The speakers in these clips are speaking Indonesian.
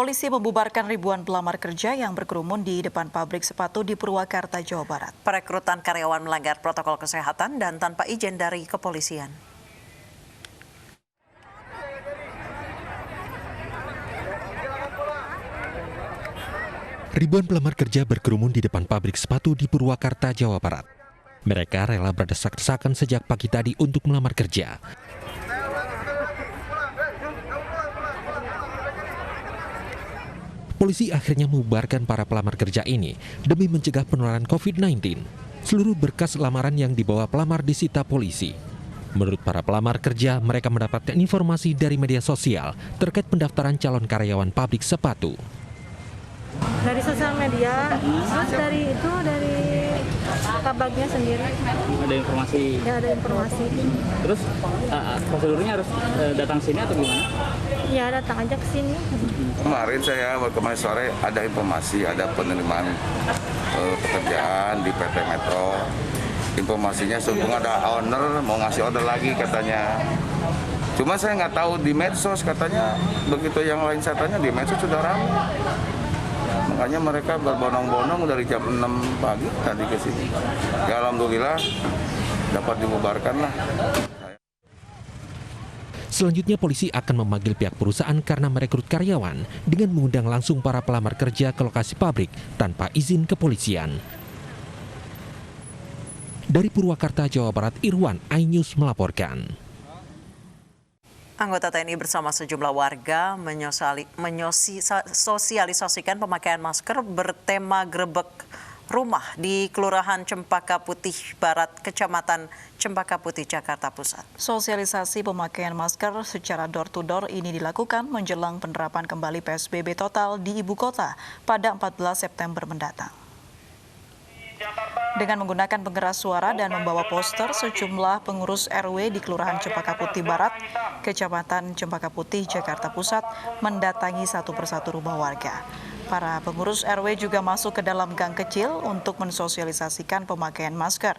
Polisi membubarkan ribuan pelamar kerja yang berkerumun di depan pabrik sepatu di Purwakarta, Jawa Barat. Perekrutan karyawan melanggar protokol kesehatan dan tanpa izin dari kepolisian. Ribuan pelamar kerja berkerumun di depan pabrik sepatu di Purwakarta, Jawa Barat. Mereka rela berdesak-desakan sejak pagi tadi untuk melamar kerja. Polisi akhirnya membubarkan para pelamar kerja ini demi mencegah penularan COVID-19. Seluruh berkas lamaran yang dibawa pelamar disita polisi. Menurut para pelamar kerja, mereka mendapatkan informasi dari media sosial terkait pendaftaran calon karyawan pabrik sepatu. Dari sosial media, terus dari kabagnya sendiri. Ada informasi? Ya, ada informasi. Terus prosedurnya harus datang sini atau gimana? Ya, datang aja ke sini. Kemarin sore ada informasi, ada penerimaan pekerjaan di PT Metro. Informasinya sebelum ada owner mau ngasih order lagi katanya. Cuma saya nggak tahu di medsos katanya, begitu yang lain saya tanya di medsos sudah ramai. Makanya mereka berbondong-bondong dari jam 6 pagi tadi ke sini. Ya alhamdulillah dapat dibubarkan lah. Selanjutnya polisi akan memanggil pihak perusahaan karena merekrut karyawan dengan mengundang langsung para pelamar kerja ke lokasi pabrik tanpa izin kepolisian. Dari Purwakarta, Jawa Barat, Irwan, iNews melaporkan. Anggota TNI bersama sejumlah warga sosialisasikan pemakaian masker bertema grebek rumah di Kelurahan Cempaka Putih Barat, Kecamatan Cempaka Putih, Jakarta Pusat. Sosialisasi pemakaian masker secara door-to-door ini dilakukan menjelang penerapan kembali PSBB total di Ibu Kota pada 14 September mendatang. Dengan menggunakan penggeras suara dan membawa poster, sejumlah pengurus RW di Kelurahan Cempaka Putih Barat, Kecamatan Cempaka Putih, Jakarta Pusat, mendatangi satu persatu rumah warga. Para pengurus RW juga masuk ke dalam gang kecil untuk mensosialisasikan pemakaian masker.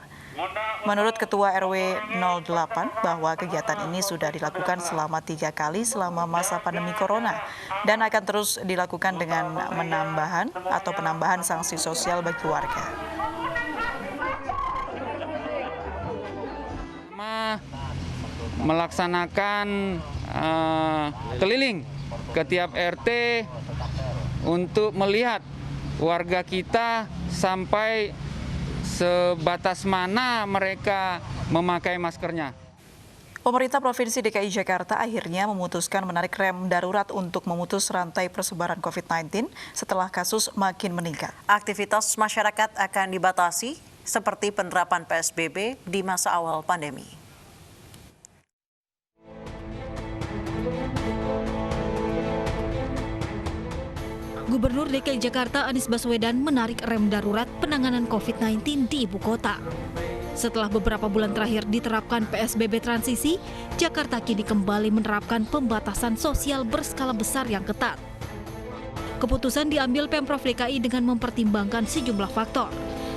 Menurut Ketua RW 08 bahwa kegiatan ini sudah dilakukan selama 3 kali selama masa pandemi Corona dan akan terus dilakukan dengan penambahan sanksi sosial bagi warga. Melaksanakan keliling ke tiap RT untuk melihat warga kita sampai sebatas mana mereka memakai maskernya. Pemerintah Provinsi DKI Jakarta akhirnya memutuskan menarik rem darurat untuk memutus rantai persebaran COVID-19 setelah kasus makin meningkat. Aktivitas masyarakat akan dibatasi seperti penerapan PSBB di masa awal pandemi. Gubernur DKI Jakarta Anies Baswedan menarik rem darurat penanganan COVID-19 di ibu kota. Setelah beberapa bulan terakhir diterapkan PSBB transisi, Jakarta kini kembali menerapkan pembatasan sosial berskala besar yang ketat. Keputusan diambil Pemprov DKI dengan mempertimbangkan sejumlah faktor,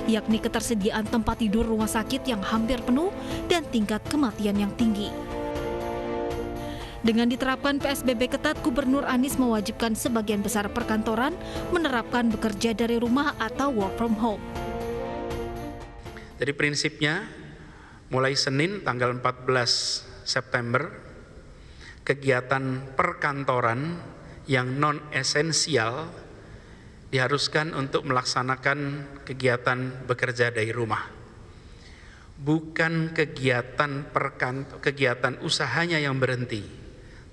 yakni ketersediaan tempat tidur rumah sakit yang hampir penuh dan tingkat kematian yang tinggi. Dengan diterapkan PSBB ketat, Gubernur Anies mewajibkan sebagian besar perkantoran menerapkan bekerja dari rumah atau work from home. Jadi prinsipnya mulai Senin tanggal 14 September, kegiatan perkantoran yang non-esensial diharuskan untuk melaksanakan kegiatan bekerja dari rumah. Bukan kegiatan usahanya yang berhenti,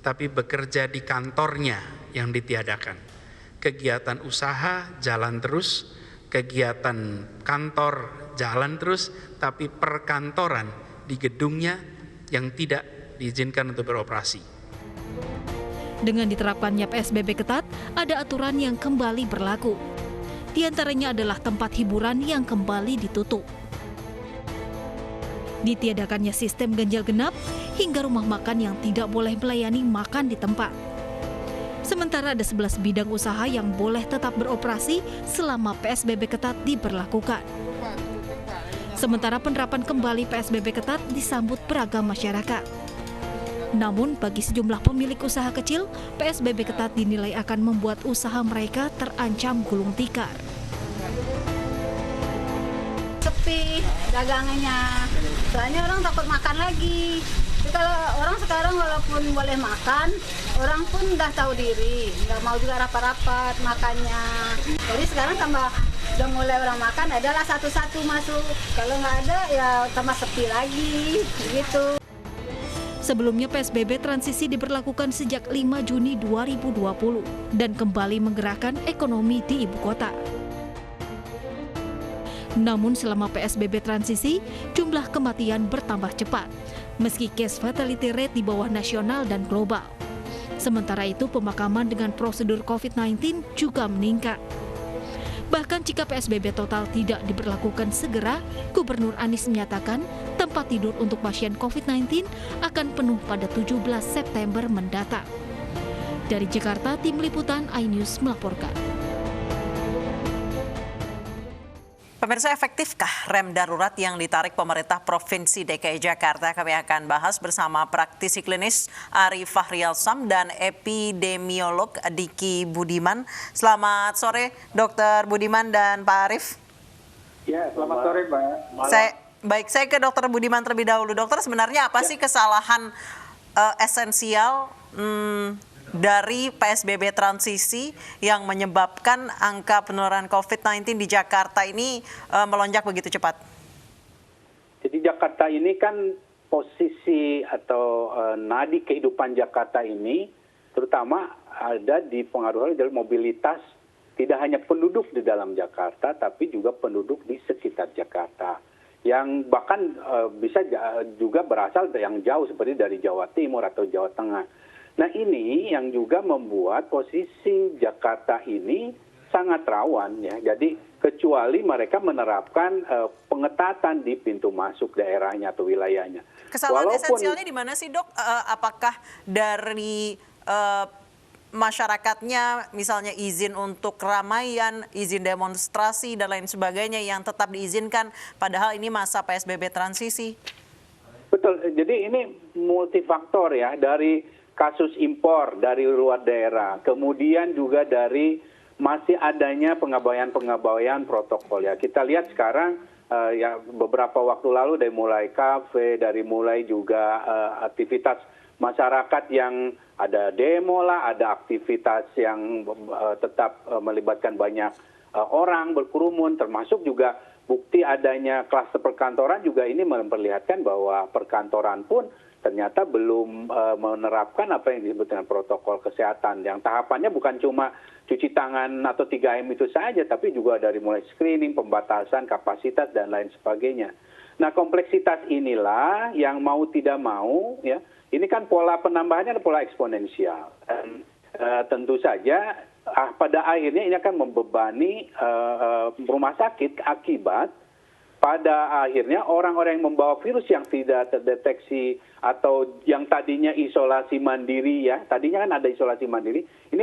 tapi bekerja di kantornya yang ditiadakan. Kegiatan usaha jalan terus, kegiatan kantor jalan terus, tapi perkantoran di gedungnya yang tidak diizinkan untuk beroperasi. Dengan diterapkannya PSBB ketat, ada aturan yang kembali berlaku. Di antaranya adalah tempat hiburan yang kembali ditutup. Ditiadakannya sistem ganjil genap hingga rumah makan yang tidak boleh melayani makan di tempat. Sementara ada 11 bidang usaha yang boleh tetap beroperasi selama PSBB ketat diberlakukan. Sementara penerapan kembali PSBB ketat disambut beragam masyarakat. Namun bagi sejumlah pemilik usaha kecil, PSBB ketat dinilai akan membuat usaha mereka terancam gulung tikar. Sepi dagangannya, soalnya orang takut makan lagi. Jadi kalau orang sekarang walaupun boleh makan, orang pun udah tahu diri, nggak mau juga rapat-rapat makannya. Jadi sekarang tambah udah mulai orang makan, adalah satu-satu masuk. Kalau nggak ada ya tambah sepi lagi, gitu. Sebelumnya PSBB transisi diberlakukan sejak 5 Juni 2020 dan kembali menggerakkan ekonomi di ibu kota. Namun selama PSBB transisi, jumlah kematian bertambah cepat, meski case fatality rate di bawah nasional dan global. Sementara itu, pemakaman dengan prosedur COVID-19 juga meningkat. Bahkan jika PSBB total tidak diberlakukan segera, Gubernur Anies menyatakan tempat tidur untuk pasien COVID-19 akan penuh pada 17 September mendatang. Dari Jakarta, Tim Liputan iNews melaporkan. Pemirsa, efektifkah rem darurat yang ditarik pemerintah Provinsi DKI Jakarta? Kami akan bahas bersama praktisi klinis Ari Fahrialsam dan epidemiolog Diki Budiman. Selamat sore, Dr. Budiman dan Pak Arif. Ya, selamat sore, Mbak. Saya ke Dr. Budiman terlebih dahulu. Dokter, sebenarnya apa sih kesalahan esensial dari PSBB transisi yang menyebabkan angka penularan COVID-19 di Jakarta ini melonjak begitu cepat? Jadi Jakarta ini kan posisi atau nadi kehidupan Jakarta ini terutama ada dipengaruhi dari mobilitas tidak hanya penduduk di dalam Jakarta tapi juga penduduk di sekitar Jakarta. Yang bahkan bisa juga berasal dari yang jauh seperti dari Jawa Timur atau Jawa Tengah. Nah ini yang juga membuat posisi Jakarta ini sangat rawan ya. Jadi kecuali mereka menerapkan pengetatan di pintu masuk daerahnya atau wilayahnya. Kesalahan esensialnya di mana sih, Dok? Apakah dari masyarakatnya, misalnya izin untuk keramaian, izin demonstrasi dan lain sebagainya yang tetap diizinkan, padahal ini masa PSBB transisi? Betul. Jadi ini multifaktor ya, dari kasus impor dari luar daerah, kemudian juga dari masih adanya pengabaian protokol ya. Kita lihat sekarang ya beberapa waktu lalu dari mulai kafe, dari mulai juga aktivitas masyarakat yang ada demo lah, ada aktivitas yang tetap melibatkan banyak orang berkerumun, termasuk juga bukti adanya kluster perkantoran juga ini memperlihatkan bahwa perkantoran pun ternyata belum menerapkan apa yang disebut dengan protokol kesehatan. Yang tahapannya bukan cuma cuci tangan atau 3M itu saja, tapi juga dari mulai screening, pembatasan, kapasitas, dan lain sebagainya. Nah, kompleksitas inilah yang mau tidak mau, ya, ini kan pola penambahannya adalah pola eksponensial. Dan tentu saja pada akhirnya ini akan membebani rumah sakit akibat pada akhirnya orang-orang yang membawa virus yang tidak terdeteksi atau yang tadinya isolasi mandiri ya, tadinya kan ada isolasi mandiri, ini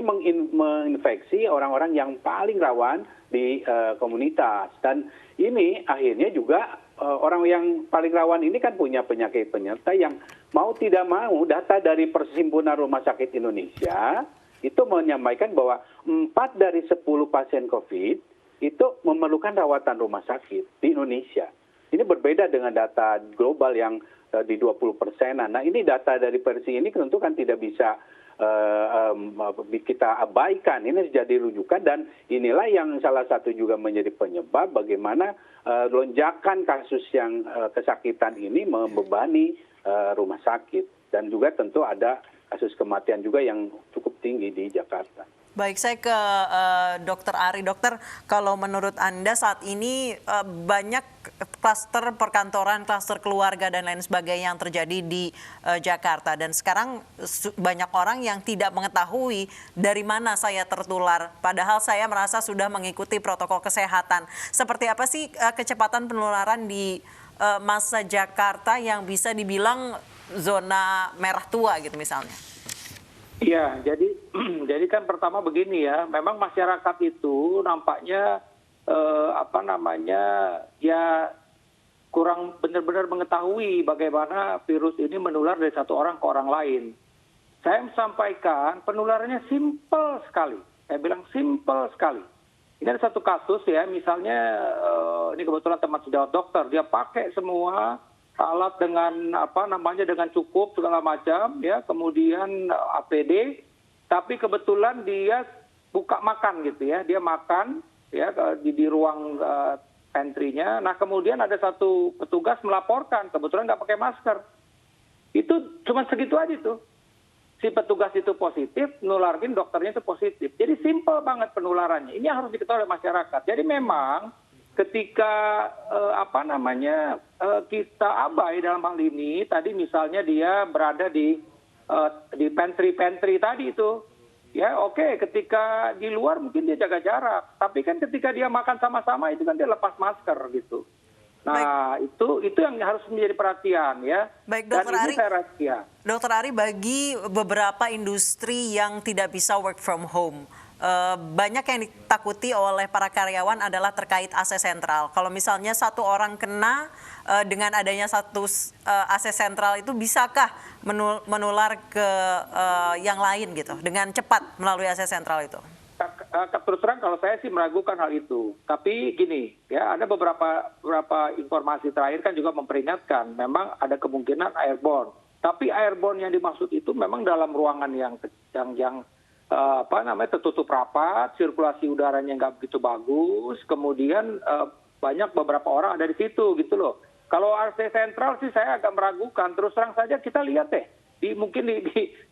menginfeksi orang-orang yang paling rawan di komunitas. Dan ini akhirnya juga orang yang paling rawan ini kan punya penyakit penyerta yang mau tidak mau data dari Perhimpunan Rumah Sakit Indonesia itu menyampaikan bahwa 4 dari 10 pasien COVID itu memerlukan rawatan rumah sakit di Indonesia. Ini berbeda dengan data global yang di 20%. Nah, ini data dari Persi ini tentu kan tidak bisa kita abaikan. Ini jadi rujukan dan inilah yang salah satu juga menjadi penyebab bagaimana lonjakan kasus yang kesakitan ini membebani rumah sakit. Dan juga tentu ada kasus kematian juga yang cukup tinggi di Jakarta. Baik, saya ke Dr. Ari. Dokter, kalau menurut Anda saat ini banyak klaster perkantoran, klaster keluarga dan lain sebagainya yang terjadi di Jakarta. Dan sekarang banyak orang yang tidak mengetahui dari mana saya tertular. Padahal saya merasa sudah mengikuti protokol kesehatan. Seperti apa sih kecepatan penularan di masa Jakarta yang bisa dibilang zona merah tua gitu misalnya? Iya, jadi kan pertama begini ya, memang masyarakat itu nampaknya ya kurang benar-benar mengetahui bagaimana virus ini menular dari satu orang ke orang lain. Saya sampaikan penularannya simpel sekali. Saya bilang simpel sekali. Ini ada satu kasus ya, misalnya ini kebetulan teman sejawat dokter, dia pakai semua alat dengan dengan cukup segala macam ya, kemudian APD, tapi kebetulan dia buka makan gitu ya, dia makan ya di ruang pantry-nya. Nah kemudian ada satu petugas melaporkan, kebetulan nggak pakai masker. Itu cuma segitu aja tuh. Si petugas itu positif, nularin dokternya itu positif. Jadi simpel banget penularannya. Ini harus diketahui oleh masyarakat. Jadi memang ketika kita abai dalam hal ini, tadi misalnya dia berada di pantry tadi itu, ya oke, ketika di luar mungkin dia jaga jarak, tapi kan ketika dia makan sama-sama itu kan dia lepas masker gitu. Nah, itu yang harus menjadi perhatian ya. Baik, Dokter Ari. Dokter Ari, bagi beberapa industri yang tidak bisa work from home, banyak yang ditakuti oleh para karyawan adalah terkait AC sentral. Kalau misalnya satu orang kena dengan adanya satu AC sentral itu bisakah menular ke yang lain gitu dengan cepat melalui AC sentral itu? Terus terang kalau saya sih meragukan hal itu. Tapi gini, ya ada beberapa informasi terakhir kan juga memperingatkan memang ada kemungkinan airborne. Tapi airborne yang dimaksud itu memang dalam ruangan yang tertutup rapat, sirkulasi udaranya nggak begitu bagus, kemudian banyak beberapa orang ada di situ gitu loh. Kalau AC sentral sih saya agak meragukan. Terus terang saja kita lihat deh. Mungkin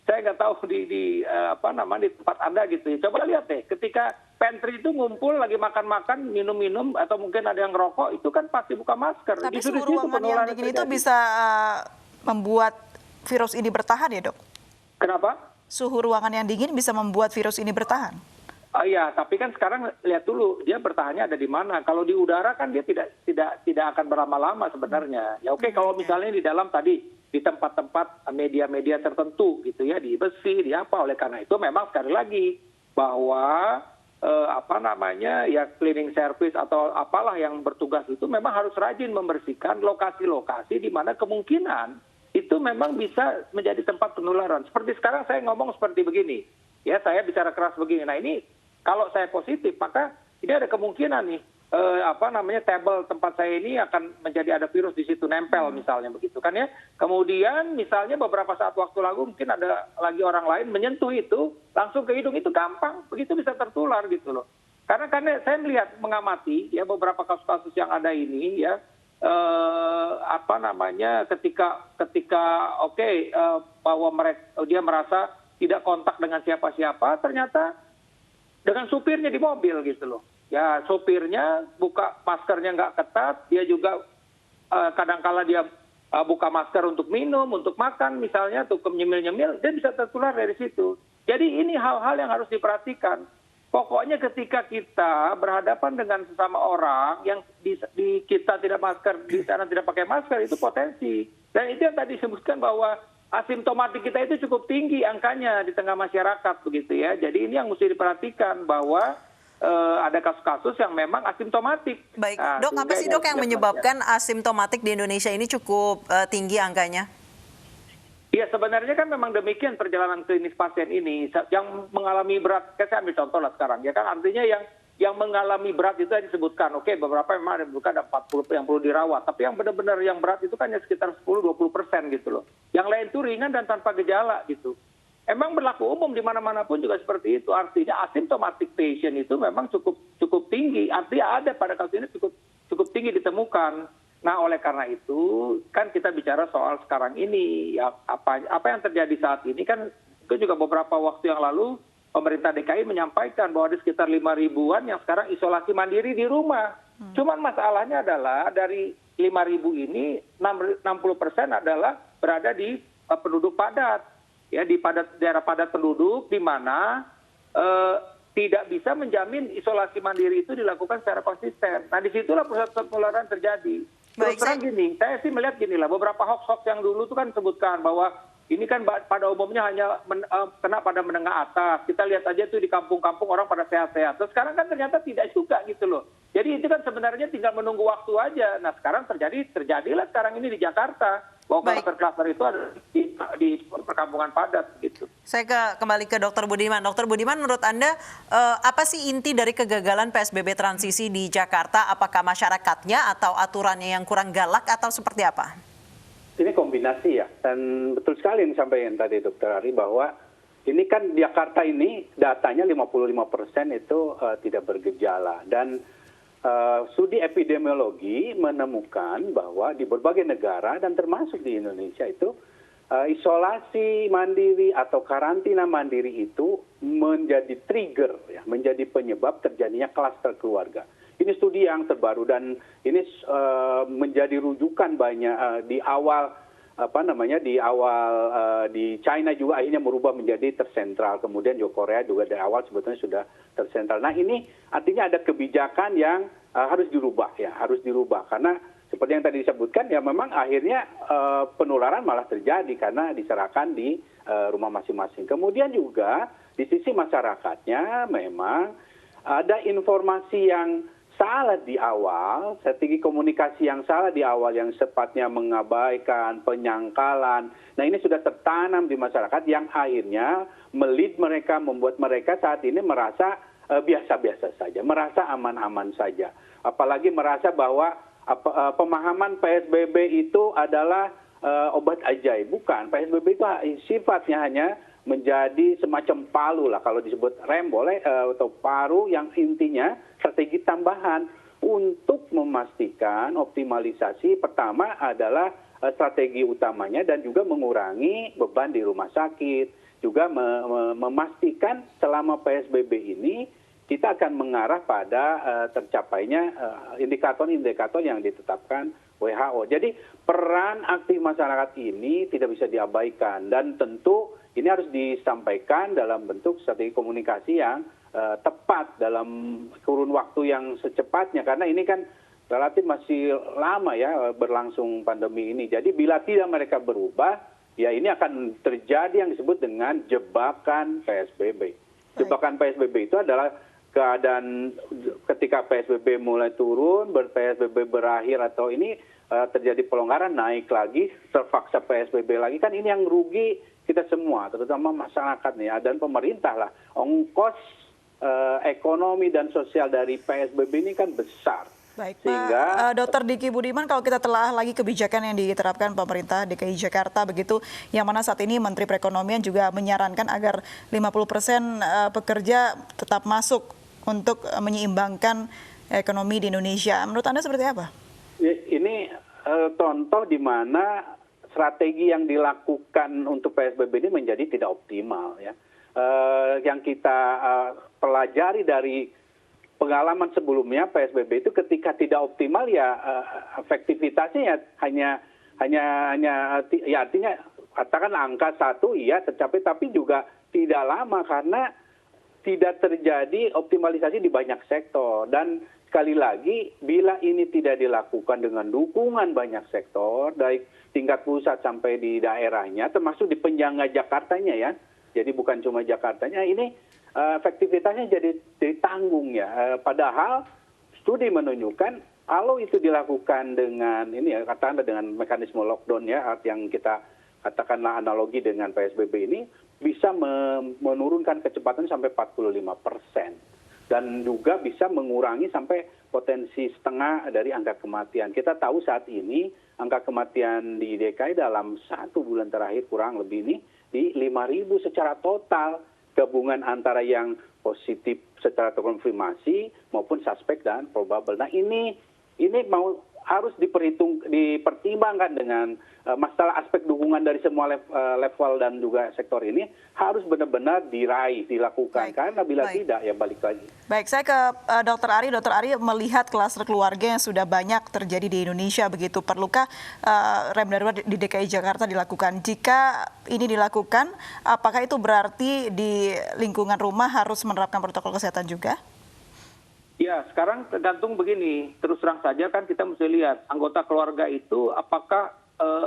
saya nggak tahu di tempat Anda gitu ya. Coba lihat deh, ketika pantry itu ngumpul lagi makan-makan, minum-minum, atau mungkin ada yang ngerokok, itu kan pasti buka masker. Tapi suhu ruangan yang dingin itu bisa membuat virus ini bertahan ya, Dok? Kenapa? Suhu ruangan yang dingin bisa membuat virus ini bertahan. Iya, tapi kan sekarang lihat dulu dia bertahannya ada di mana. Kalau di udara kan dia tidak akan berlama-lama sebenarnya. Ya oke, kalau misalnya di dalam tadi di tempat-tempat media-media tertentu gitu ya, di besi, di apa, oleh karena itu memang sekali lagi bahwa cleaning service atau apalah yang bertugas itu memang harus rajin membersihkan lokasi-lokasi di mana kemungkinan itu memang bisa menjadi tempat penularan. Seperti sekarang saya ngomong seperti begini, ya saya bicara keras begini. Nah ini kalau saya positif maka ini ada kemungkinan nih table tempat saya ini akan menjadi ada virus di situ nempel misalnya begitu kan ya. Kemudian misalnya beberapa saat waktu lalu mungkin ada lagi orang lain menyentuh itu langsung ke hidung, itu gampang begitu bisa tertular gitu loh. Karena saya melihat mengamati ya beberapa kasus-kasus yang ada ini ya ketika bahwa dia merasa tidak kontak dengan siapa-siapa, ternyata dengan supirnya di mobil gitu loh. Ya sopirnya buka maskernya nggak ketat, dia juga kadangkala dia buka masker untuk minum, untuk makan misalnya, untuk nyemil-nyemil, dia bisa tertular dari situ. Jadi ini hal-hal yang harus diperhatikan. Pokoknya ketika kita berhadapan dengan sesama orang yang kita tidak masker, di sana tidak pakai masker, itu potensi. Dan itu yang tadi disebutkan bahwa asimptomatik kita itu cukup tinggi angkanya di tengah masyarakat begitu ya. Jadi ini yang mesti diperhatikan bahwa ada kasus-kasus yang memang asimptomatik. Baik, Dok, apa sih Dok yang menyebabkan asimptomatik di Indonesia ini cukup tinggi angkanya? Ya sebenarnya kan memang demikian perjalanan klinis pasien ini. Yang mengalami berat, saya ambil contoh lah sekarang, ya kan artinya yang mengalami berat itu disebutkan, oke beberapa memang ada 40 yang perlu dirawat, tapi yang benar-benar yang berat itu kan ya sekitar 10-20% gitu loh. Yang lain itu ringan dan tanpa gejala gitu. Emang berlaku umum di mana-mana pun juga seperti itu. Artinya asymptomatic patient itu memang cukup tinggi. Artinya ada pada kasus ini cukup tinggi ditemukan. Nah, oleh karena itu kan kita bicara soal sekarang ini ya apa yang terjadi saat ini kan itu juga beberapa waktu yang lalu pemerintah DKI menyampaikan bahwa ada sekitar 5.000-an yang sekarang isolasi mandiri di rumah. Cuman masalahnya adalah dari 5.000 ini 60% adalah berada di penduduk padat. Ya di daerah padat penduduk di mana tidak bisa menjamin isolasi mandiri itu dilakukan secara konsisten. Nah disitulah pusat penularan terjadi. Terus terang gini, saya sih melihat gini lah, beberapa hoax yang dulu itu kan sebutkan bahwa ini kan pada umumnya hanya kena pada menengah atas. Kita lihat aja tuh di kampung-kampung orang pada sehat-sehat. Terus sekarang kan ternyata tidak juga gitu loh. Jadi itu kan sebenarnya tinggal menunggu waktu aja. Nah sekarang terjadilah sekarang ini di Jakarta. Bahwa kluster-kluster itu ada di perkampungan padat gitu. Saya kembali ke Dr. Budiman. Dr. Budiman, menurut Anda apa sih inti dari kegagalan PSBB transisi di Jakarta? Apakah masyarakatnya atau aturannya yang kurang galak atau seperti apa? Ini kombinasi ya, dan betul sekali yang disampaikan tadi Dr. Ari bahwa ini kan Jakarta ini datanya 55% itu tidak bergejala, dan studi epidemiologi menemukan bahwa di berbagai negara dan termasuk di Indonesia itu isolasi mandiri atau karantina mandiri itu menjadi trigger, ya, menjadi penyebab terjadinya klaster keluarga. Ini studi yang terbaru dan ini menjadi rujukan banyak di awal di China juga akhirnya merubah menjadi tersentral. Kemudian juga Korea juga dari awal sebetulnya sudah tersentral. Nah ini artinya ada kebijakan yang harus dirubah karena seperti yang tadi disebutkan ya memang akhirnya penularan malah terjadi karena diserahkan di rumah masing-masing. Kemudian juga di sisi masyarakatnya memang ada informasi yang salah di awal, strategi komunikasi yang salah di awal yang sepatnya mengabaikan, penyangkalan. Nah ini sudah tertanam di masyarakat yang akhirnya membuat mereka saat ini merasa biasa-biasa saja, merasa aman-aman saja. Apalagi merasa bahwa pemahaman PSBB itu adalah obat ajaib. Bukan, PSBB itu sifatnya hanya menjadi semacam palu lah, kalau disebut rem boleh, atau paru yang intinya strategi tambahan untuk memastikan optimalisasi. Pertama adalah strategi utamanya dan juga mengurangi beban di rumah sakit, juga memastikan selama PSBB ini kita akan mengarah pada tercapainya indikator-indikator yang ditetapkan WHO. Jadi peran aktif masyarakat ini tidak bisa diabaikan dan tentu ini harus disampaikan dalam bentuk strategi komunikasi yang tepat dalam kurun waktu yang secepatnya karena ini kan relatif masih lama ya berlangsung pandemi ini. Jadi bila tidak mereka berubah, ya ini akan terjadi yang disebut dengan jebakan PSBB. Jebakan PSBB itu adalah keadaan ketika PSBB mulai turun, PSBB berakhir atau ini terjadi pelonggaran naik lagi, terpaksa PSBB lagi, kan ini yang rugi kita semua, terutama masyarakat nih, dan pemerintah lah. Ongkos ekonomi dan sosial dari PSBB ini kan besar. Baik, sehingga Pak Dr. Diki Budiman, kalau kita telah lagi kebijakan yang diterapkan pemerintah DKI Jakarta begitu, yang mana saat ini Menteri Perekonomian juga menyarankan agar 50% pekerja tetap masuk untuk menyeimbangkan ekonomi di Indonesia. Menurut Anda seperti apa? Ini contoh di mana strategi yang dilakukan untuk PSBB ini menjadi tidak optimal ya. Yang kita pelajari dari pengalaman sebelumnya PSBB itu ketika tidak optimal ya efektivitasnya ya hanya ya artinya katakan angka 1 iya tercapai tapi juga tidak lama karena tidak terjadi optimalisasi di banyak sektor. Dan sekali lagi bila ini tidak dilakukan dengan dukungan banyak sektor dari tingkat pusat sampai di daerahnya termasuk di penyangga Jakartanya ya. Jadi bukan cuma Jakartanya, ini efektivitasnya jadi tanggung ya. Padahal studi menunjukkan kalau itu dilakukan dengan ini ya katakanlah dengan mekanisme lockdown ya yang kita katakanlah analogi dengan PSBB ini bisa menurunkan kecepatan sampai 45% dan juga bisa mengurangi sampai potensi setengah dari angka kematian. Kita tahu saat ini angka kematian di DKI dalam 1 bulan terakhir kurang lebih ini di 5.000 secara total, gabungan antara yang positif secara terkonfirmasi maupun suspek dan probable. Nah ini harus dipertimbangkan dengan masalah aspek dukungan dari semua level dan juga sektor ini harus benar-benar dilakukan. Baik. Karena bila tidak ya balik lagi. Baik, saya ke Dr. Ari. Dr. Ari melihat klaster keluarga yang sudah banyak terjadi di Indonesia begitu, perlukah rem darurat di DKI Jakarta dilakukan? Jika ini dilakukan, apakah itu berarti di lingkungan rumah harus menerapkan protokol kesehatan juga? Ya, sekarang tergantung begini. Terus terang saja kan kita mesti lihat anggota keluarga itu apakah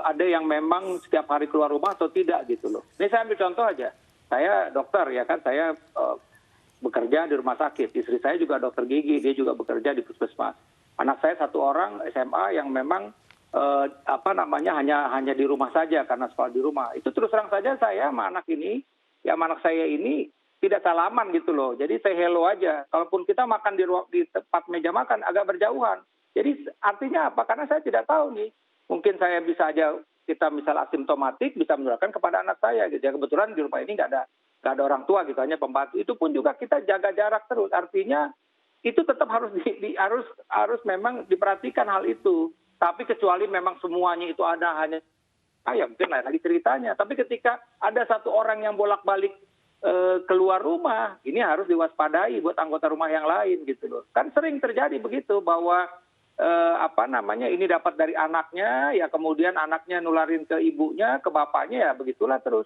ada yang memang setiap hari keluar rumah atau tidak gitu loh. Ini saya ambil contoh aja. Saya dokter ya kan, saya bekerja di rumah sakit. Istri saya juga dokter gigi, dia juga bekerja di puskesmas. Anak saya 1 orang SMA yang memang hanya di rumah saja karena sekolah di rumah. Itu terus terang saja saya sama anak saya ini tidak salaman gitu loh. Jadi say hello aja. Kalaupun kita makan di tempat meja makan agak berjauhan. Jadi artinya apa? Karena saya tidak tahu nih. Mungkin saya bisa aja kita misal asimptomatik bisa menularkan kepada anak saya gitu ya. Kebetulan di rumah ini nggak ada orang tua gitu, hanya pembantu. Itu pun juga kita jaga jarak terus. Artinya itu tetap harus harus memang diperhatikan hal itu. Tapi kecuali memang semuanya itu ada hanya ya mungkin lain lagi ceritanya. Tapi ketika ada 1 orang yang bolak-balik keluar rumah, ini harus diwaspadai buat anggota rumah yang lain gitu loh. Kan sering terjadi begitu bahwa ini dapat dari anaknya, ya kemudian anaknya nularin ke ibunya, ke bapaknya, ya begitulah terus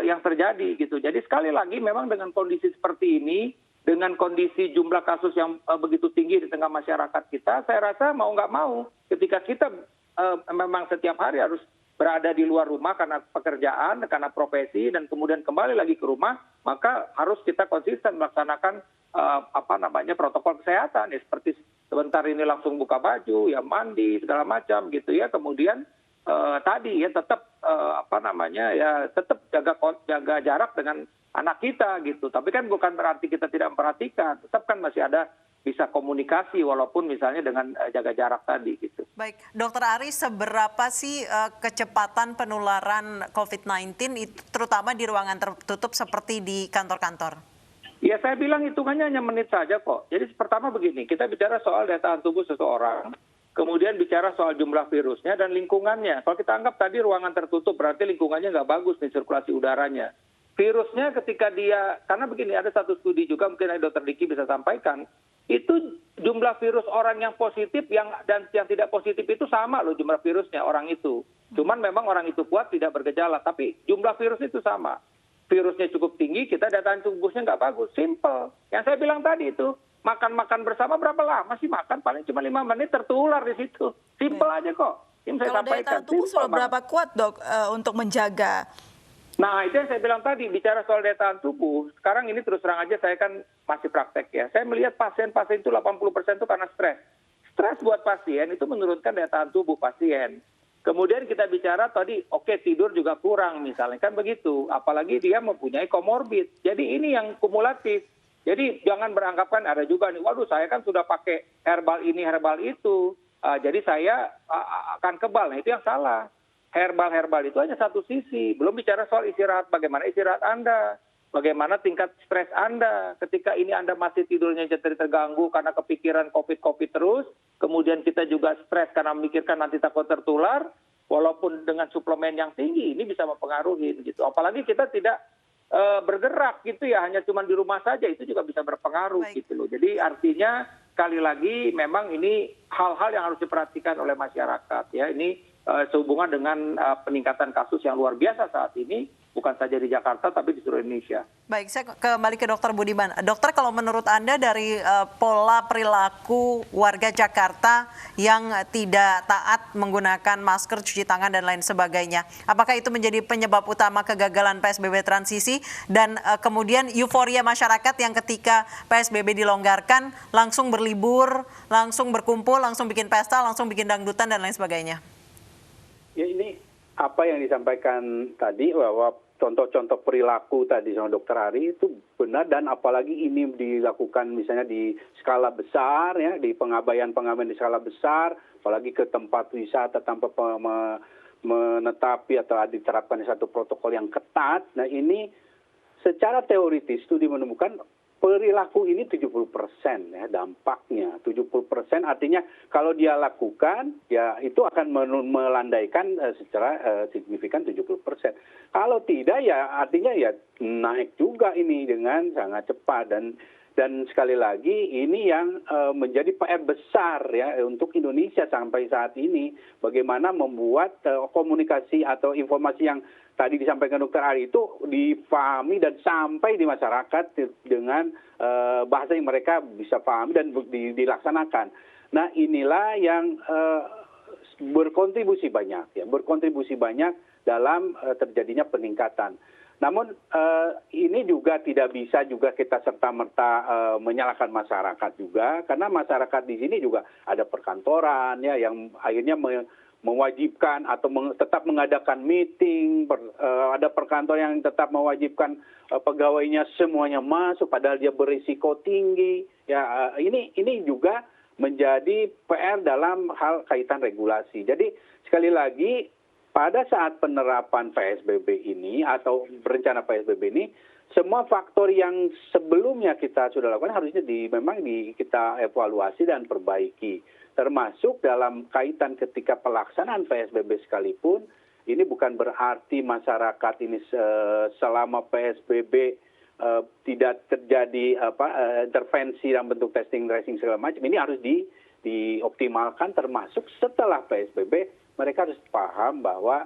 yang terjadi gitu. Jadi sekali lagi memang dengan kondisi seperti ini, dengan kondisi jumlah kasus yang begitu tinggi di tengah masyarakat kita, saya rasa mau nggak mau ketika kita memang setiap hari harus berada di luar rumah karena pekerjaan, karena profesi, dan kemudian kembali lagi ke rumah, maka harus kita konsisten melaksanakan protokol kesehatan ya, seperti sebentar ini langsung buka baju, ya mandi segala macam gitu ya. Kemudian tadi ya tetap tetap jaga jarak dengan anak kita gitu. Tapi kan bukan berarti kita tidak memperhatikan, tetap kan masih ada bisa komunikasi walaupun misalnya dengan jaga jarak tadi gitu. Baik, Dokter Ari, seberapa sih kecepatan penularan COVID-19 itu terutama di ruangan tertutup seperti di kantor-kantor? Ya saya bilang hitungannya hanya menit saja kok. Jadi pertama begini, kita bicara soal daya tahan tubuh seseorang, kemudian bicara soal jumlah virusnya dan lingkungannya. Kalau kita anggap tadi ruangan tertutup berarti lingkungannya nggak bagus nih sirkulasi udaranya. Virusnya ketika karena begini ada satu studi juga mungkin Dr. Diki bisa sampaikan, itu jumlah virus orang yang positif dan yang tidak positif itu sama loh jumlah virusnya orang itu. Cuman memang orang itu kuat tidak bergejala, tapi jumlah virus itu sama. Virusnya cukup tinggi, kita daya tahan tubuhnya nggak bagus. Simple. Yang saya bilang tadi itu, makan bersama berapa lama sih makan? Paling cuma 5 menit tertular di situ. Simple aja kok. Ini saya kalau daya tahan tubuh sudah berapa kuat dok untuk menjaga? Nah itu yang saya bilang tadi, bicara soal daya tahan tubuh, sekarang ini terus terang aja saya kan masih praktek ya. Saya melihat pasien-pasien itu 80% itu karena stres. Stres buat pasien itu menurunkan daya tahan tubuh pasien. Kemudian kita bicara tadi, tidur juga kurang misalnya, kan begitu. Apalagi dia mempunyai komorbid. Jadi ini yang kumulatif. Jadi jangan beranggapan ada juga nih, waduh saya kan sudah pakai herbal ini, herbal itu. Jadi saya akan kebal. Nah itu yang salah. Herbal itu hanya satu sisi. Belum bicara soal istirahat, bagaimana istirahat Anda. Bagaimana tingkat stres Anda. Ketika ini Anda masih tidurnya jadi terganggu karena kepikiran COVID terus. Kemudian kita juga stres karena memikirkan nanti takut tertular. Walaupun dengan suplemen yang tinggi, ini bisa mempengaruhi gitu. Apalagi kita tidak bergerak gitu ya. Hanya cuma di rumah saja, itu juga bisa berpengaruh gitu loh. Jadi artinya sekali lagi memang ini hal-hal yang harus diperhatikan oleh masyarakat ya. Ini sehubungan dengan peningkatan kasus yang luar biasa saat ini, bukan saja di Jakarta tapi di seluruh Indonesia. Baik, saya kembali ke Dokter Budiman. Dokter, kalau menurut Anda dari pola perilaku warga Jakarta yang tidak taat menggunakan masker, cuci tangan dan lain sebagainya, apakah itu menjadi penyebab utama kegagalan PSBB transisi dan kemudian euforia masyarakat yang ketika PSBB dilonggarkan langsung berlibur, langsung berkumpul, langsung bikin pesta, langsung bikin dangdutan dan lain sebagainya? Ya ini apa yang disampaikan tadi bahwa contoh-contoh perilaku tadi sama Dr. Ari itu benar, dan apalagi ini dilakukan misalnya di skala besar ya, di pengabaian-pengabaian di skala besar, apalagi ke tempat wisata tanpa menetapi atau diterapkan satu protokol yang ketat. Nah ini secara teoritis studi menemukan perilaku ini 70% ya dampaknya. 70% artinya kalau dia lakukan ya itu akan melandaikan secara signifikan 70%. Kalau tidak ya artinya ya naik juga ini dengan sangat cepat, dan sekali lagi ini yang menjadi PR besar ya untuk Indonesia sampai saat ini, bagaimana membuat komunikasi atau informasi yang tadi disampaikan Dr. Ari itu difahami dan sampai di masyarakat dengan bahasa yang mereka bisa pahami dan dilaksanakan. Nah inilah yang berkontribusi banyak dalam terjadinya peningkatan. Namun ini juga tidak bisa juga kita serta-merta menyalahkan masyarakat juga, karena masyarakat di sini juga ada perkantoran ya yang akhirnya mewajibkan atau tetap mengadakan meeting, ada perkantoran yang tetap mewajibkan pegawainya semuanya masuk padahal dia berisiko tinggi. Ya ini juga menjadi PR dalam hal kaitan regulasi. Jadi sekali lagi pada saat penerapan PSBB ini atau rencana PSBB ini, semua faktor yang sebelumnya kita sudah lakukan harusnya kita evaluasi dan perbaiki. Termasuk dalam kaitan ketika pelaksanaan PSBB sekalipun, ini bukan berarti masyarakat ini selama PSBB tidak terjadi intervensi dalam bentuk testing, tracing segala macam. Ini harus dioptimalkan, termasuk setelah PSBB. Mereka harus paham bahwa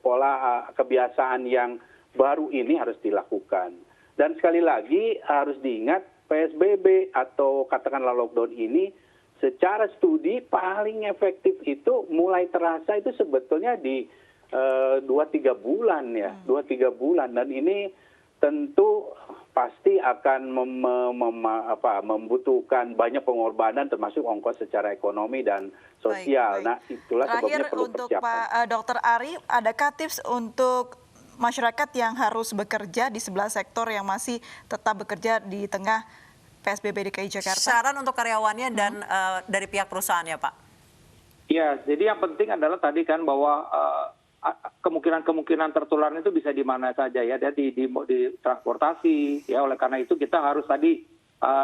pola kebiasaan yang baru ini harus dilakukan. Dan sekali lagi harus diingat PSBB atau katakanlah lockdown ini secara studi paling efektif itu mulai terasa itu sebetulnya di 2-3 bulan ya, 2-3 bulan, dan ini tentu pasti akan membutuhkan banyak pengorbanan termasuk ongkos secara ekonomi dan sosial. Baik. Nah, itulah sebabnya perlu untuk persiapan. Pak Dr. Ari, adakah tips untuk masyarakat yang harus bekerja di sebelah sektor yang masih tetap bekerja di tengah PSBB DKI Jakarta? Saran untuk karyawannya dan dari pihak perusahaan ya Pak? Ya, jadi yang penting adalah tadi kan bahwa kemungkinan tertular itu bisa di mana saja ya, di transportasi ya. Oleh karena itu kita harus tadi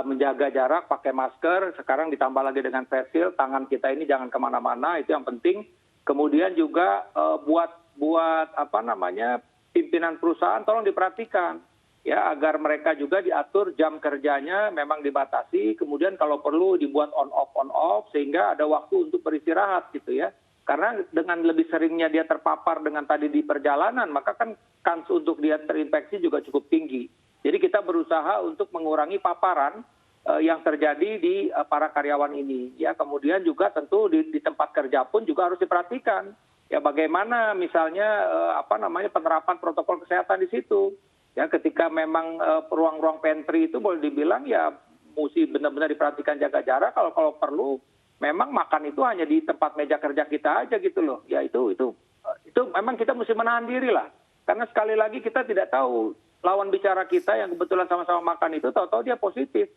menjaga jarak, pakai masker, sekarang ditambah lagi dengan face shield, tangan kita ini jangan kemana-mana, itu yang penting. Kemudian juga buat pimpinan perusahaan tolong diperhatikan ya, agar mereka juga diatur jam kerjanya memang dibatasi, kemudian kalau perlu dibuat on off sehingga ada waktu untuk beristirahat gitu ya. Karena dengan lebih seringnya dia terpapar dengan tadi di perjalanan, maka kan kans untuk dia terinfeksi juga cukup tinggi. Jadi kita berusaha untuk mengurangi paparan yang terjadi di para karyawan ini. Ya, kemudian juga tentu di tempat kerja pun juga harus diperhatikan. Ya, bagaimana misalnya penerapan protokol kesehatan di situ. Ya, ketika memang ruang-ruang pantry itu boleh dibilang ya mesti benar-benar diperhatikan jaga jarak. Kalau perlu memang makan itu hanya di tempat meja kerja kita aja gitu loh. Ya itu memang kita mesti menahan diri lah. Karena sekali lagi kita tidak tahu lawan bicara kita yang kebetulan sama-sama makan itu tahu-tahu dia positif.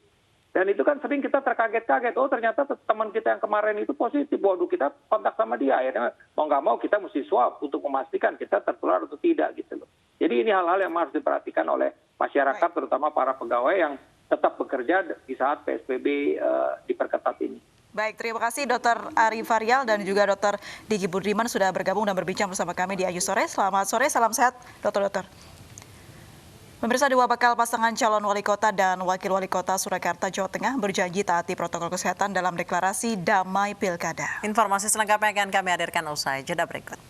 Dan itu kan sering kita terkaget-kaget. Oh ternyata teman kita yang kemarin itu positif. Waduh, kita kontak sama dia. Akhirnya mau nggak mau kita mesti swab untuk memastikan kita tertular atau tidak gitu loh. Jadi ini hal-hal yang harus diperhatikan oleh masyarakat, terutama para pegawai yang tetap bekerja di saat PSBB diperketat ini. Baik, terima kasih Dr. Ari Faryal dan juga Dr. Diki Budiman sudah bergabung dan berbincang bersama kami di Ayu Sore. Selamat sore, salam sehat dokter-dokter. Pemirsa, dua bakal pasangan calon wali kota dan wakil wali kota Surakarta, Jawa Tengah berjanji taati protokol kesehatan dalam deklarasi damai pilkada. Informasi selengkapnya akan kami hadirkan usai jeda berikut.